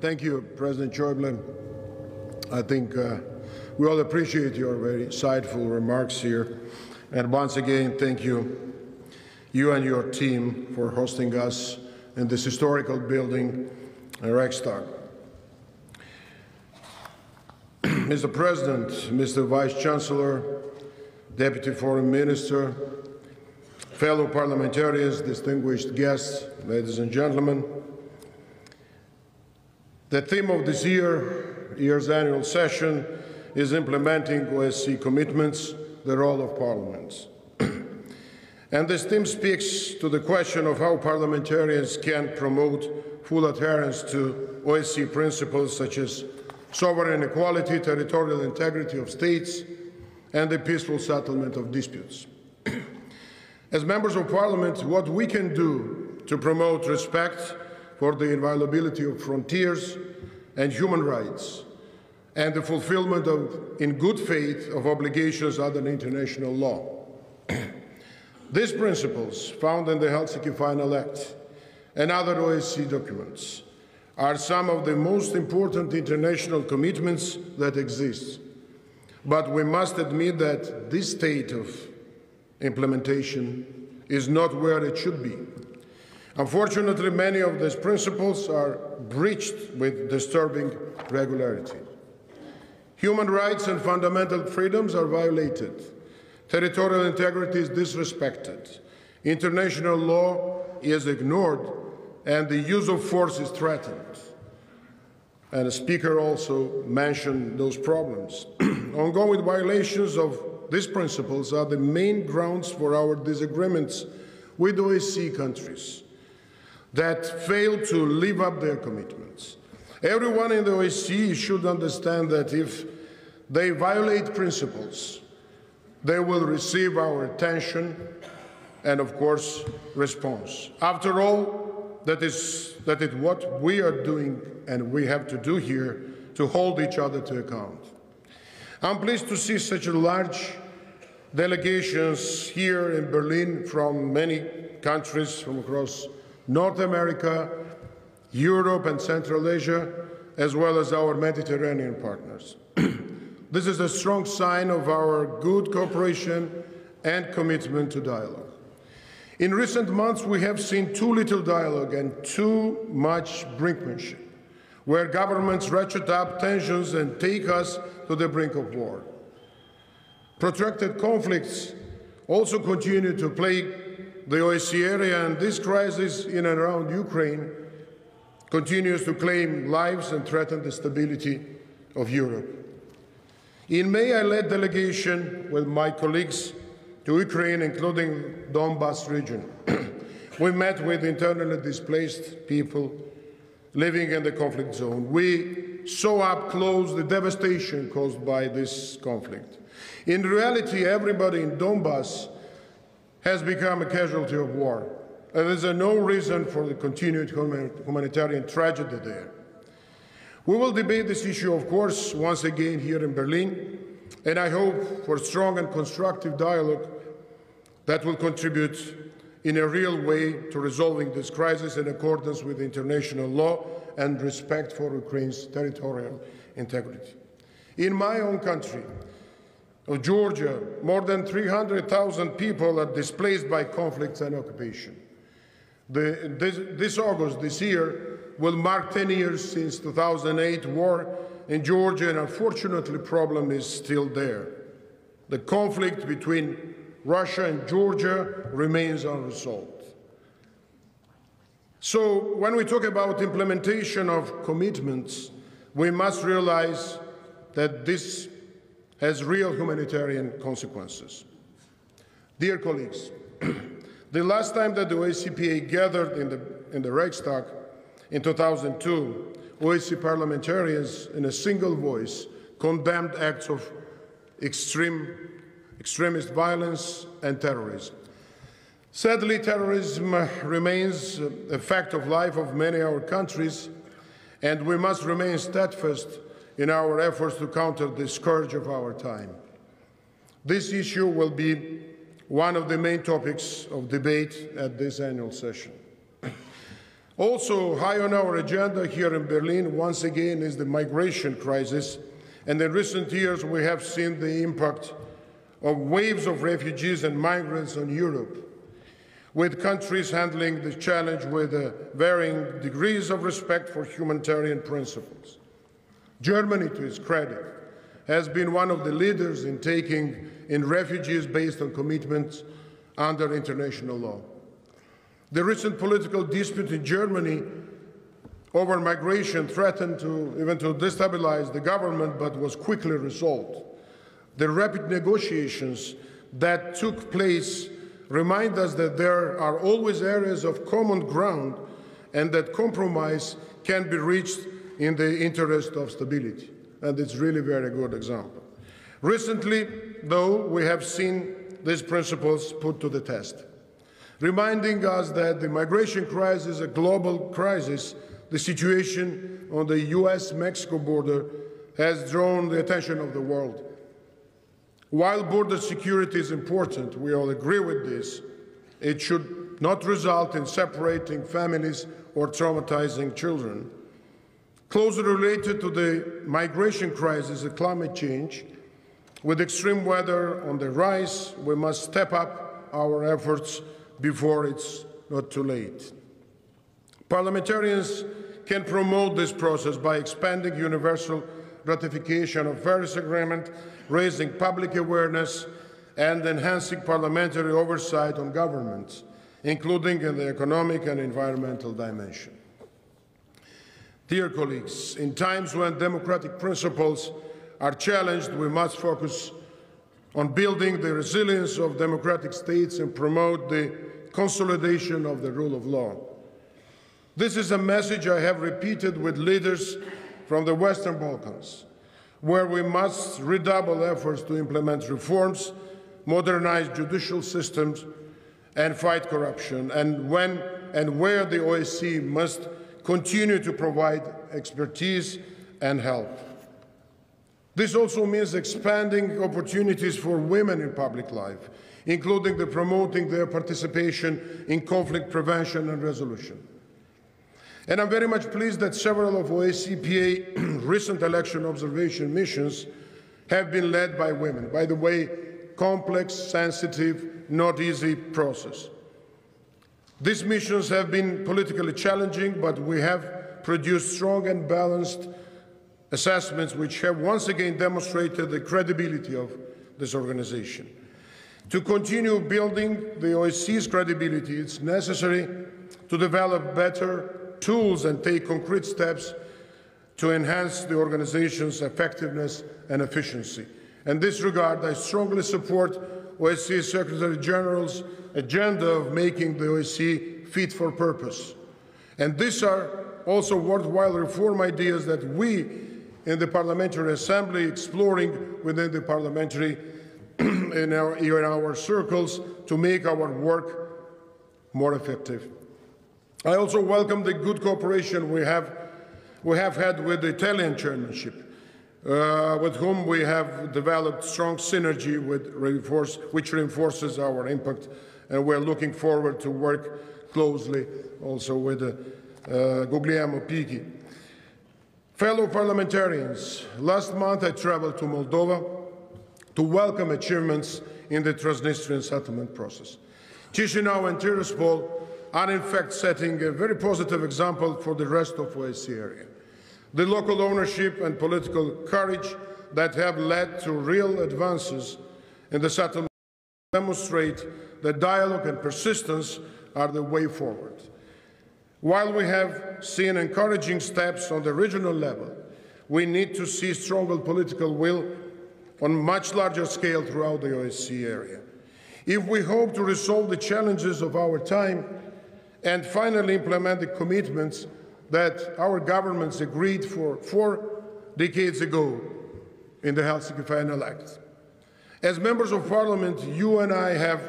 Thank you, President Schäuble. I think we all appreciate your very insightful remarks here. And once again, thank you and your team for hosting us in this historical building, Reichstag. Mr. President, Mr. Vice Chancellor, Deputy Foreign Minister, fellow parliamentarians, distinguished guests, ladies and gentlemen, the theme of this year's annual session is implementing OSCE commitments, the role of parliaments. And this theme speaks to the question of how parliamentarians can promote full adherence to OSCE principles such as sovereign equality, territorial integrity of states, and the peaceful settlement of disputes. As members of parliament, what we can do to promote respect for the inviolability of frontiers and human rights, and the fulfillment in good faith of obligations under international law. These principles, found in the Helsinki Final Act and other OSCE documents, are some of the most important international commitments that exist. But we must admit that this state of implementation is not where it should be. Unfortunately, many of these principles are breached with disturbing regularity. Human rights and fundamental freedoms are violated. Territorial integrity is disrespected. International law is ignored, and the use of force is threatened. And the Speaker also mentioned those problems. Ongoing violations of these principles are the main grounds for our disagreements with OSCE countries that fail to live up their commitments. Everyone in the OSCE should understand that if they violate principles, they will receive our attention and, of course, response. After all, that is what we are doing and we have to do here to hold each other to account. I'm pleased to see such large delegations here in Berlin from many countries from across North America, Europe and Central Asia, as well as our Mediterranean partners. This is a strong sign of our good cooperation and commitment to dialogue. In recent months, we have seen too little dialogue and too much brinkmanship, where governments ratchet up tensions and take us to the brink of war. Protracted conflicts also continue to plague the OSCE area, and this crisis in and around Ukraine continues to claim lives and threaten the stability of Europe. In May, I led a delegation with my colleagues to Ukraine, including Donbas region. We met with internally displaced people living in the conflict zone. We saw up close the devastation caused by this conflict. In reality, everybody in Donbas has become a casualty of war, and there's no reason for the continued humanitarian tragedy there. We will debate this issue, of course, once again here in Berlin, and I hope for strong and constructive dialogue that will contribute in a real way to resolving this crisis in accordance with international law and respect for Ukraine's territorial integrity. In my own country, of Georgia, more than 300,000 people are displaced by conflicts and occupation. This August, this year, will mark 10 years since 2008 war in Georgia, and unfortunately, the problem is still there. The conflict between Russia and Georgia remains unresolved. So when we talk about implementation of commitments, we must realize that this has real humanitarian consequences. Dear colleagues, the last time that the OSCE gathered in the Reichstag in 2002, OSCE parliamentarians in a single voice condemned acts of extremist violence and terrorism. Sadly, terrorism remains a fact of life of many of our countries, and we must remain steadfast in our efforts to counter the scourge of our time. This issue will be one of the main topics of debate at this annual session. Also high on our agenda here in Berlin, once again, is the migration crisis. And in recent years, we have seen the impact of waves of refugees and migrants on Europe, with countries handling the challenge with varying degrees of respect for humanitarian principles. Germany, to its credit, has been one of the leaders in taking in refugees based on commitments under international law. The recent political dispute in Germany over migration threatened even to destabilize the government, but was quickly resolved. The rapid negotiations that took place remind us that there are always areas of common ground and that compromise can be reached in the interest of stability. And it's really a very good example. Recently, though, we have seen these principles put to the test, reminding us that the migration crisis is a global crisis. The situation on the US-Mexico border has drawn the attention of the world. While border security is important, we all agree with this, it should not result in separating families or traumatizing children. Closely related to the migration crisis is climate change. With extreme weather on the rise, we must step up our efforts before it's not too late. Parliamentarians can promote this process by expanding universal ratification of Paris Agreement, raising public awareness, and enhancing parliamentary oversight on governments, including in the economic and environmental dimension. Dear colleagues, in times when democratic principles are challenged, we must focus on building the resilience of democratic states and promote the consolidation of the rule of law. This is a message I have repeated with leaders from the Western Balkans, where we must redouble efforts to implement reforms, modernize judicial systems, and fight corruption, and when and where the OSCE must continue to provide expertise and help. This also means expanding opportunities for women in public life, including promoting their participation in conflict prevention and resolution. And I'm very much pleased that several of OSCE recent election observation missions have been led by women. By the way, complex, sensitive, not easy process. These missions have been politically challenging, but we have produced strong and balanced assessments which have once again demonstrated the credibility of this organization. To continue building the OSCE's credibility, it's necessary to develop better tools and take concrete steps to enhance the organization's effectiveness and efficiency. In this regard, I strongly support OSCE Secretary General's agenda of making the OSCE fit for purpose. And these are also worthwhile reform ideas that we in the Parliamentary Assembly exploring within the Parliamentary in our circles to make our work more effective. I also welcome the good cooperation we have had with the Italian chairmanship, with whom we have developed strong synergy which reinforces our impact, and we're looking forward to work closely also with Guglielmo Pichi. Fellow parliamentarians, last month I traveled to Moldova to welcome achievements in the Transnistrian settlement process. Chisinau and Tiraspol are in fact setting a very positive example for the rest of the OSCE area. The local ownership and political courage that have led to real advances in the settlement demonstrate that dialogue and persistence are the way forward. While we have seen encouraging steps on the regional level, we need to see stronger political will on a much larger scale throughout the OSCE area. If we hope to resolve the challenges of our time and finally implement the commitments that our governments agreed for 4 decades ago in the Helsinki Final Act. As members of parliament, you and I have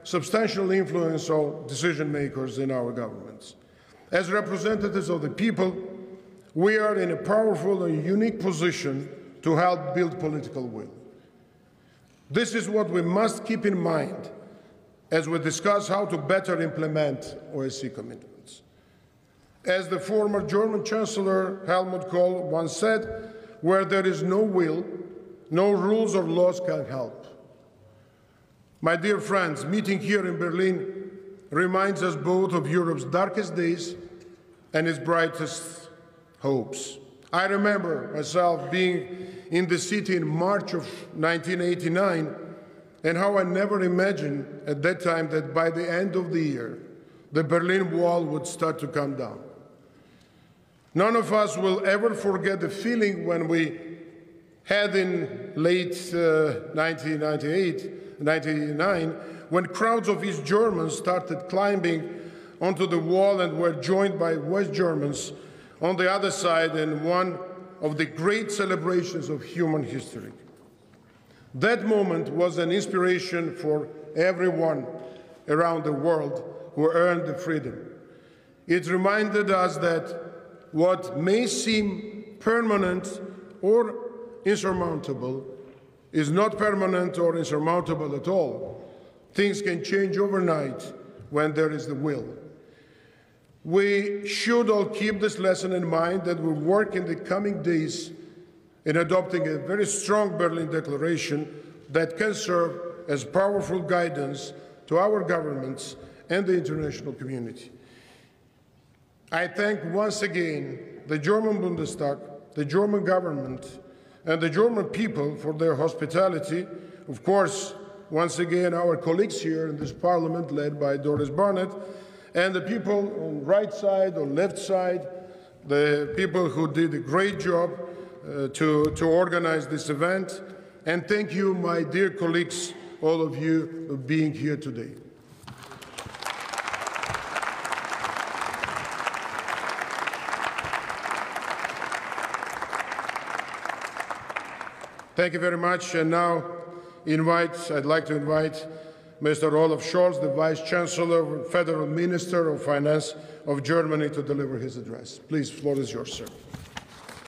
substantial influence on decision makers in our governments. As representatives of the people, we are in a powerful and unique position to help build political will. This is what we must keep in mind as we discuss how to better implement OSCE commitments. As the former German Chancellor Helmut Kohl once said, where there is no will, no rules or laws can help. My dear friends, meeting here in Berlin reminds us both of Europe's darkest days and its brightest hopes. I remember myself being in the city in March of 1989 and how I never imagined at that time that by the end of the year, the Berlin Wall would start to come down. None of us will ever forget the feeling when we had in late 1999, when crowds of East Germans started climbing onto the wall and were joined by West Germans on the other side in one of the great celebrations of human history. That moment was an inspiration for everyone around the world who earned the freedom. It reminded us that what may seem permanent or insurmountable is not permanent or insurmountable at all. Things can change overnight when there is the will. We should all keep this lesson in mind that we work in the coming days in adopting a very strong Berlin Declaration that can serve as powerful guidance to our governments and the international community. I thank once again the German Bundestag, the German government, and the German people for their hospitality. Of course, once again, our colleagues here in this parliament, led by Doris Barnett, and the people on the right side or left side, the people who did a great job to organize this event. And thank you, my dear colleagues, all of you, for being here today. Thank you very much. And now I'd like to invite Mr. Olaf Scholz, the Vice Chancellor, Federal Minister of Finance of Germany, to deliver his address. Please, the floor is yours, sir.